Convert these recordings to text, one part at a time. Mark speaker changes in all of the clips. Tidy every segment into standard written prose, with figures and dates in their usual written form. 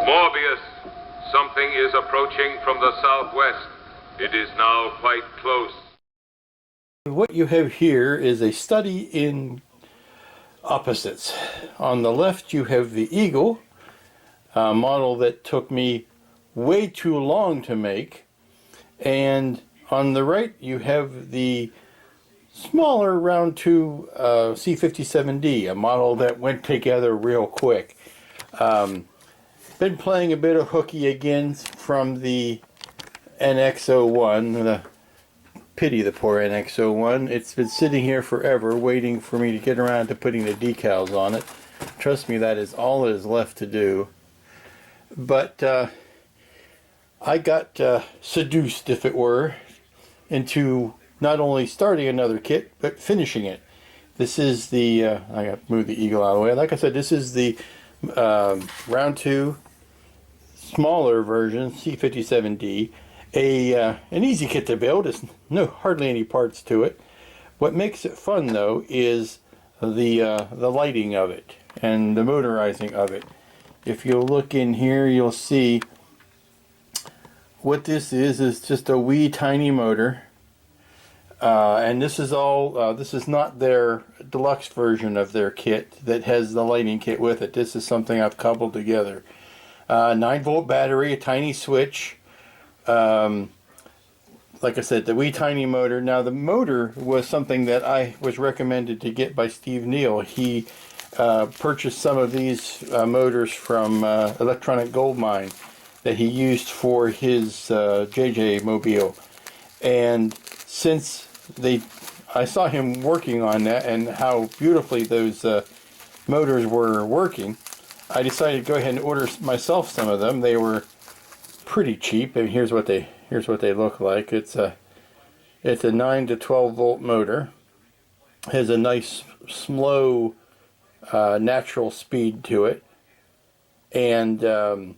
Speaker 1: Morbius, something is approaching from the southwest. It is now quite close.
Speaker 2: What you have here is a study in opposites. On the left you have the Eagle, a model that took me way too long to make, and on the right you have the smaller round 2 C57d, a model that went together real quick. Been playing a bit of hooky again from the NX01. Pity the poor NX01. It's been sitting here forever waiting for me to get around to putting the decals on it. Trust me, that is all that is left to do. But I got seduced, if it were, into not only starting another kit, but finishing it. This is the, I got to move the Eagle out of the way. Like I said, this is the round 2 smaller version, C57D. An easy kit to build. There's hardly any parts to it. What makes it fun though is the lighting of it and the motorizing of it. If you look in here, you'll see what this is just a wee tiny motor. And this is all, this is not their deluxe version of their kit that has the lighting kit with it. This is something I've cobbled together. 9-volt battery, a tiny switch. Like I said, the wee tiny motor. Now the motor was something that I was recommended to get by Steve Neal. He purchased some of these motors from Electronic Gold Mine that he used for his JJ Mobile. And since I saw him working on that and how beautifully those motors were working, I decided to go ahead and order myself some of them. They were pretty cheap, and here's what they look like. It's a 9 to 12 volt motor. Has a nice slow natural speed to it, and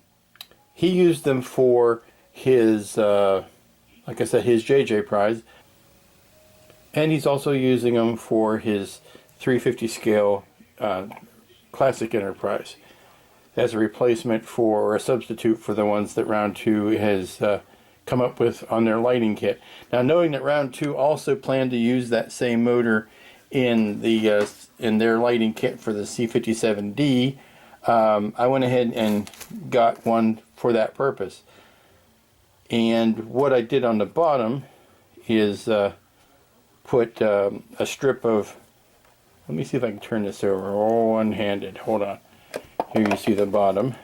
Speaker 2: he used them for his like I said, his JJ prize, and he's also using them for his 350 scale Classic Enterprise as a replacement for, or a substitute for, the ones that Round 2 has come up with on their lighting kit. Now, knowing that Round 2 also planned to use that same motor in their lighting kit for the C57D, I went ahead and got one for that purpose. And what I did on the bottom is put a strip of, let me see if I can turn this over, all one-handed, hold on. Here you see the bottom.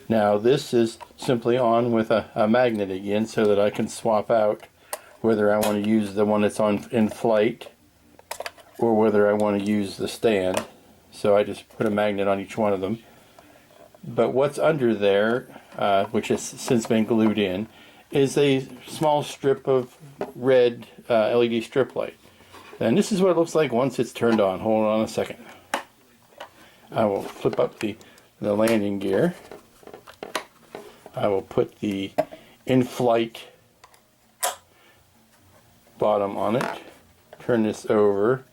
Speaker 2: Now this is simply on with a magnet again, so that I can swap out whether I want to use the one that's on in flight or whether I want to use the stand. So I just put a magnet on each one of them. But what's under there, which has since been glued in, is a small strip of red LED strip light. And this is what it looks like once it's turned on. Hold on a second. I will flip up the landing gear. I will put the in-flight bottom on it. Turn this over.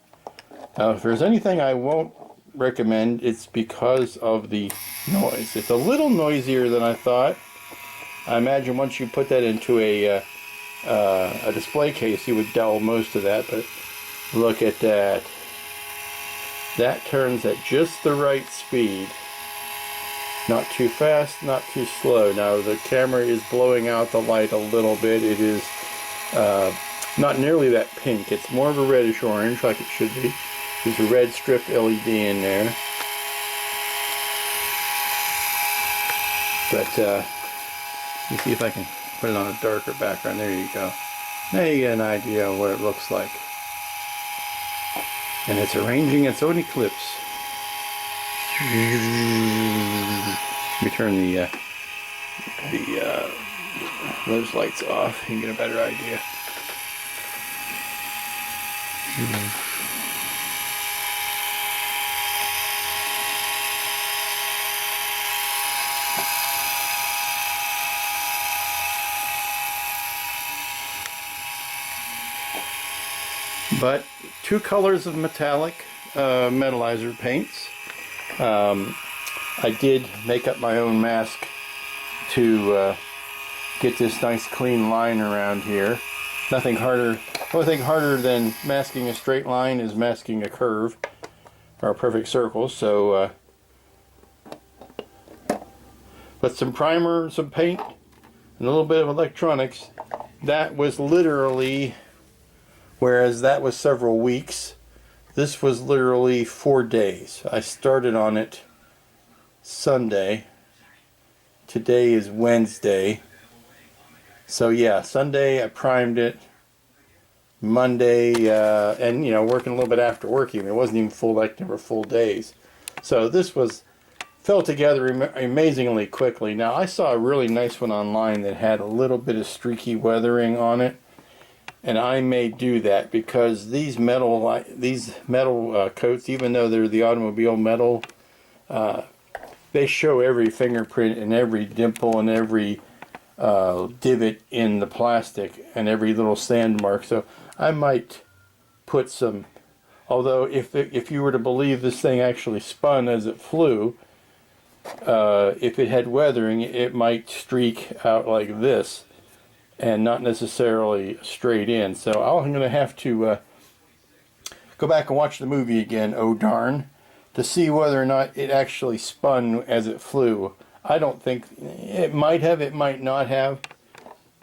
Speaker 2: Now, if there's anything I won't recommend, it's because of the noise. It's a little noisier than I thought. I imagine once you put that into a display case, you would dull most of that, but look at that. That turns at just the right speed. Not too fast, not too slow. Now the camera is blowing out the light a little bit. It is not nearly that pink. It's more of a reddish orange, like it should be. There's a red strip LED in there. But let me see if I can put it on a darker background. There you go. Now you get an idea of what it looks like. And it's arranging its own eclipse. Let me turn those lights off. You can get a better idea. But 2 colors of metallic metallizer paints. I did make up my own mask to get this nice clean line around here. Nothing harder. The only thing harder than masking a straight line is masking a curve or a perfect circle. So with some primer, some paint, and a little bit of electronics, that was literally, whereas that was several weeks, this was literally 4 days. I started on it Sunday. Today is Wednesday. So yeah, Sunday I primed it. Monday, and you know, working a little bit after work even. It wasn't even full, like never full days. So this fell together amazingly quickly. Now I saw a really nice one online that had a little bit of streaky weathering on it, and I may do that because these metal coats, even though they're the automobile metal, they show every fingerprint and every dimple and every divot in the plastic and every little sand mark. So I might put some, although if you were to believe this thing actually spun as it flew, if it had weathering, it might streak out like this and not necessarily straight in. So I'm going to have to go back and watch the movie again, oh darn, to see whether or not it actually spun as it flew. I don't think it might have, it might not have,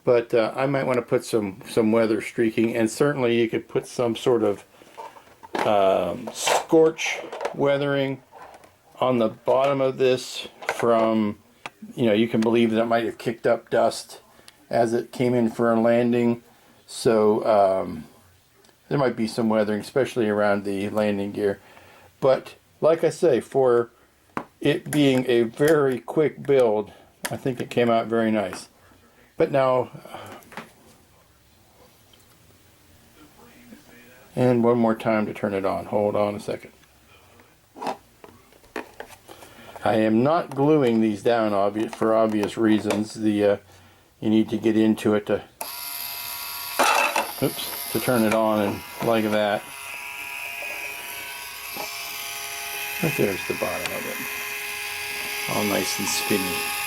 Speaker 2: but I might want to put some weather streaking, and certainly you could put some sort of scorch weathering on the bottom of this from, you know, you can believe that it might have kicked up dust as it came in for a landing. So there might be some weathering, especially around the landing gear. But like I say, for it being a very quick build, I think it came out very nice. But now, and one more time to turn it on. Hold on a second. I am not gluing these down for obvious reasons. You need to get into it to turn it on, and like that. But there's the bottom of it. All nice and spinny.